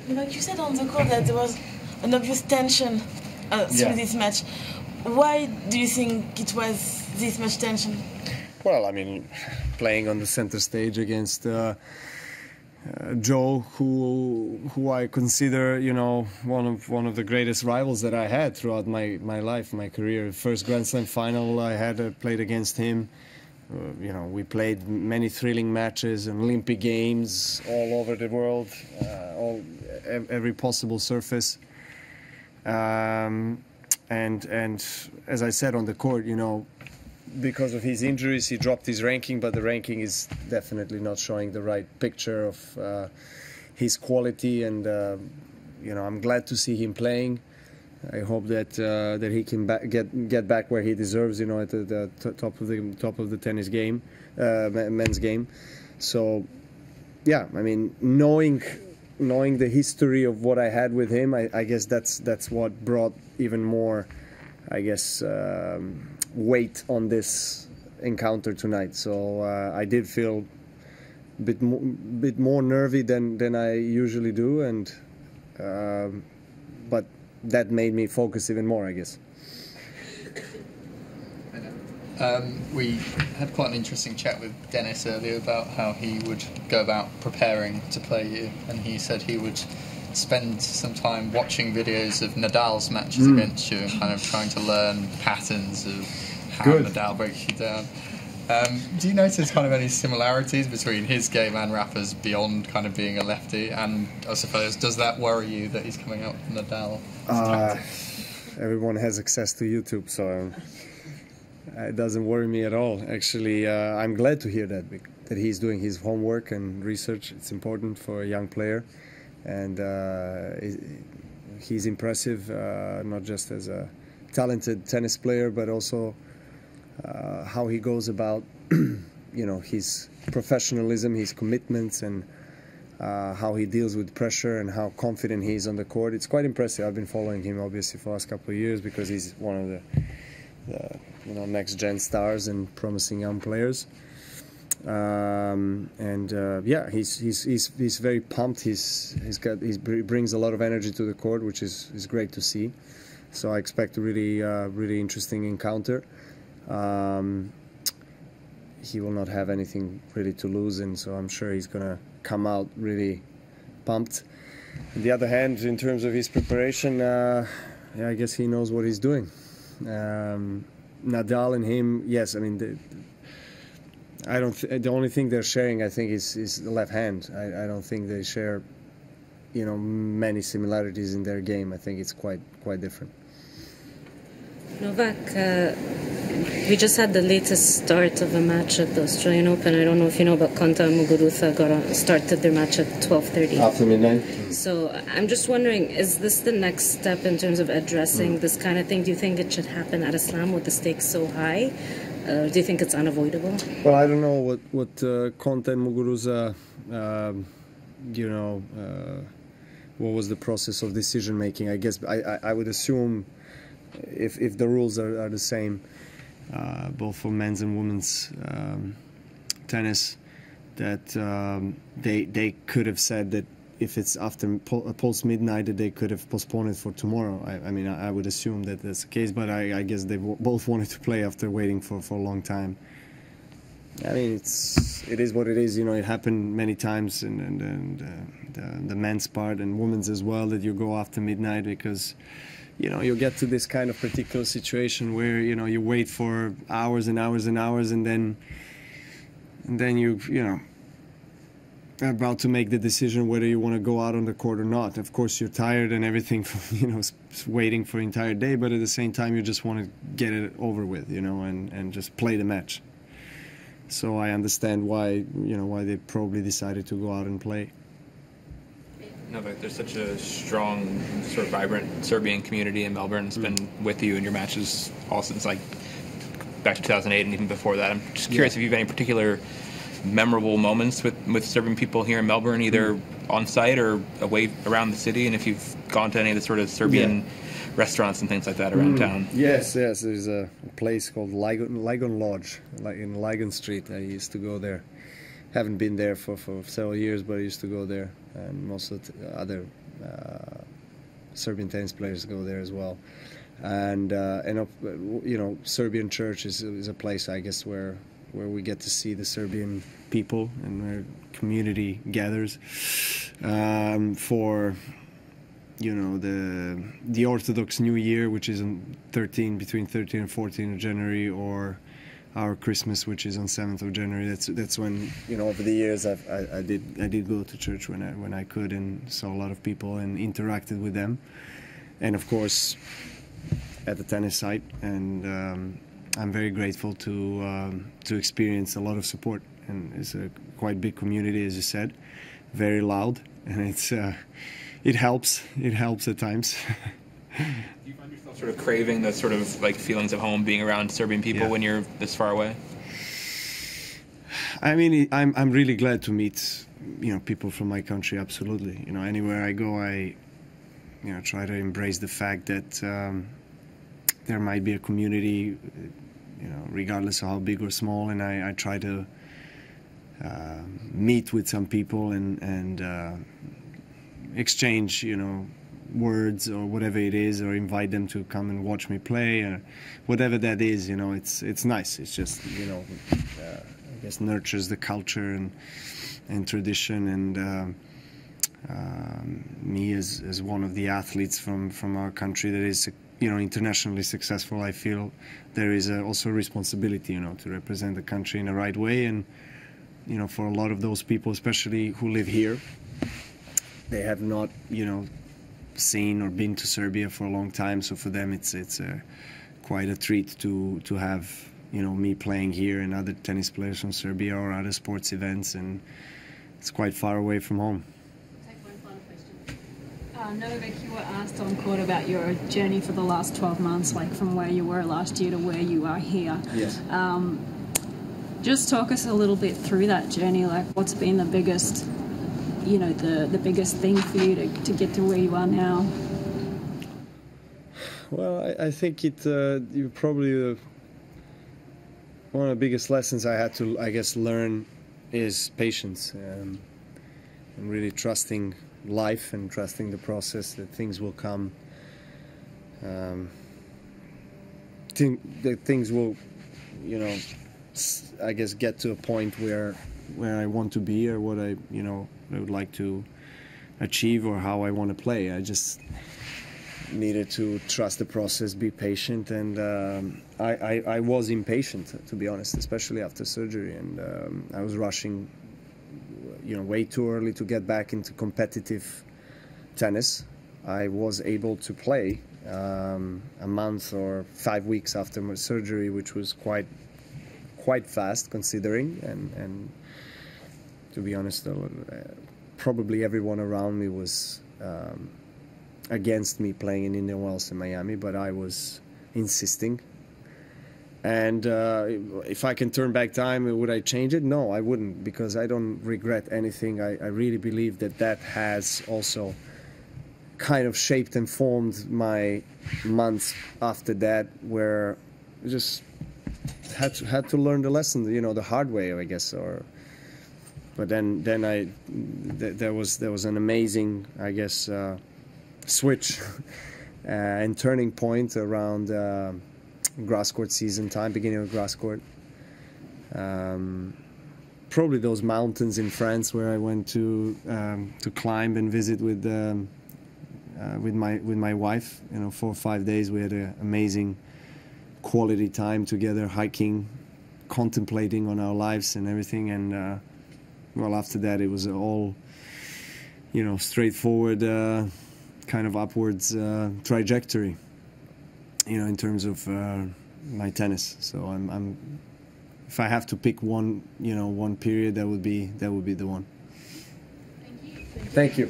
Like you said on the court that there was an obvious tension through this match. Why do you think it was this much tension? Well, I mean, playing on the center stage against Joe, who I consider, you know, one of the greatest rivals that I had throughout my life, my career. First Grand Slam final I had played against him. You know, we played many thrilling matches and Olympic Games all over the world, every possible surface. And as I said on the court, you know, because of his injuries, he dropped his ranking, but the ranking is definitely not showing the right picture of his quality. And you know, I'm glad to see him playing. I hope that he can get back where he deserves. You know, at the top of the tennis game, men's game. So, yeah, I mean, knowing the history of what I had with him, I guess that's what brought even more, I guess, weight on this encounter tonight. So I did feel a bit more nervy than I usually do, and but that made me focus even more, I guess. We had quite an interesting chat with Dennis earlier about how he would go about preparing to play you, and he said he would spend some time watching videos of Nadal's matches against you and kind of trying to learn patterns of how Nadal breaks you down. Do you notice kind of any similarities between his game and Rafa's beyond kind of being a lefty? And I suppose, does that worry you that he's coming out with Nadal? Everyone has access to YouTube, so it doesn't worry me at all. Actually, I'm glad to hear that he's doing his homework and research. It's important for a young player, and he's impressive, not just as a talented tennis player, but also how he goes about, you know, his professionalism, his commitments, and how he deals with pressure and how confident he is on the court. It's quite impressive. I've been following him obviously for the last couple of years because he's one of the you know, next gen stars and promising young players. Yeah, he's very pumped. He brings a lot of energy to the court, which is great to see. So I expect a really interesting encounter. He will not have anything really to lose, and so I'm sure he's gonna come out really pumped. On the other hand, in terms of his preparation, yeah, I guess he knows what he's doing. Nadal and him, yes, I mean, the only thing they're sharing, I think, is the left hand. I don't think they share, you know, many similarities in their game. I think it's quite different. Novak, we just had the latest start of a match at the Australian Open. I don't know if you know, but Konta and Muguruza started their match at 12:30. After midnight. So I'm just wondering, is this the next step in terms of addressing this kind of thing? Do you think it should happen at a slam with the stakes so high? Do you think it's unavoidable? Well, I don't know what Konta and Muguruza, you know, what was the process of decision making. I guess I would assume if the rules are the same, both for men's and women's tennis, that they could have said that if it's after post midnight, that they could have postponed it for tomorrow. I mean, I would assume that that's the case, but I guess they both wanted to play after waiting for a long time. I mean, it is what it is. You know, it happened many times, and the men's part and women's as well, that you go after midnight because, you know, you get to this kind of particular situation where, you know, you wait for hours and hours and hours, and then you know, are about to make the decision whether you want to go out on the court or not. Of course, you're tired and everything from, you know, waiting for the entire day, but at the same time, you just want to get it over with, you know, and just play the match. So I understand why they probably decided to go out and play. Novak, there's such a strong, sort of vibrant Serbian community in Melbourne. It's been with you in your matches all since, like, back to 2008 and even before that. I'm just curious if you have any particular memorable moments with Serbian people here in Melbourne, either on site or away around the city, and if you've gone to any of the sort of Serbian restaurants and things like that around town. Yes, there's a place called Ligon Lodge, like in Ligon Street. I used to go there. Haven't been there for several years, but I used to go there, and most of the other Serbian tennis players go there as well. And you know, Serbian church is a place, I guess, where we get to see the Serbian people and where community gathers for, you know, the Orthodox New Year, which is on between 13 and 14 of January, or our Christmas, which is on 7th of January. That's when, you know, over the years I did go to church when I could, and saw a lot of people and interacted with them, and of course at the tennis site. And I'm very grateful to experience a lot of support, and it's a quite big community, as you said, very loud, and it helps at times. Do you find yourself sort of craving the sort of like feelings of home, being around Serbian people when you're this far away? I mean, I'm really glad to meet, you know, people from my country. Absolutely, you know, anywhere I go, I, you know, try to embrace the fact that there might be a community, you know, regardless of how big or small, and I try to meet with some people and exchange, you know, words or whatever it is, or invite them to come and watch me play, or whatever that is. You know, it's nice. It's just, you know, I guess nurtures the culture and tradition, and me as one of the athletes from our country that is, you know, internationally successful, I feel there is also a responsibility, you know, to represent the country in the right way. And, you know, for a lot of those people, especially who live here, they have not, you know, seen or been to Serbia for a long time. So for them, it's quite a treat to have, you know, me playing here and other tennis players from Serbia or other sports events, and it's quite far away from home. Take one final question. Novak, you were asked on court about your journey for the last 12 months, like from where you were last year to where you are here. Yes. Just talk us a little bit through that journey. Like, what's been the biggest, you know, the biggest thing for you to get to where you are now? Well, I think you probably one of the biggest lessons I had to, I guess, learn is patience, and really trusting life and trusting the process, that things will come. That things will, you know, I guess, get to a point where I want to be, or what I would like to achieve, or how I want to play. I just needed to trust the process, be patient, and I was impatient, to be honest, especially after surgery, and I was rushing, you know, way too early to get back into competitive tennis. I was able to play a month or 5 weeks after my surgery, which was quite fast considering, and to be honest, probably everyone around me was against me playing in Indian Wells in Miami, but I was insisting. And if I can turn back time, would I change it? No, I wouldn't, because I don't regret anything. I really believe that has also kind of shaped and formed my months after that, where I just had to learn the lesson, you know, the hard way, I guess. But then there was an amazing, I guess, switch and turning point around grass court season time, beginning of grass court. Probably those mountains in France where I went to climb and visit with my wife. You know, 4 or 5 days we had an amazing quality time together, hiking, contemplating on our lives and everything. And well, after that it was all, you know, straightforward, kind of upwards trajectory, you know, in terms of my tennis. So I'm if I have to pick one, you know, one period, that would be the one. Thank you. Thank you.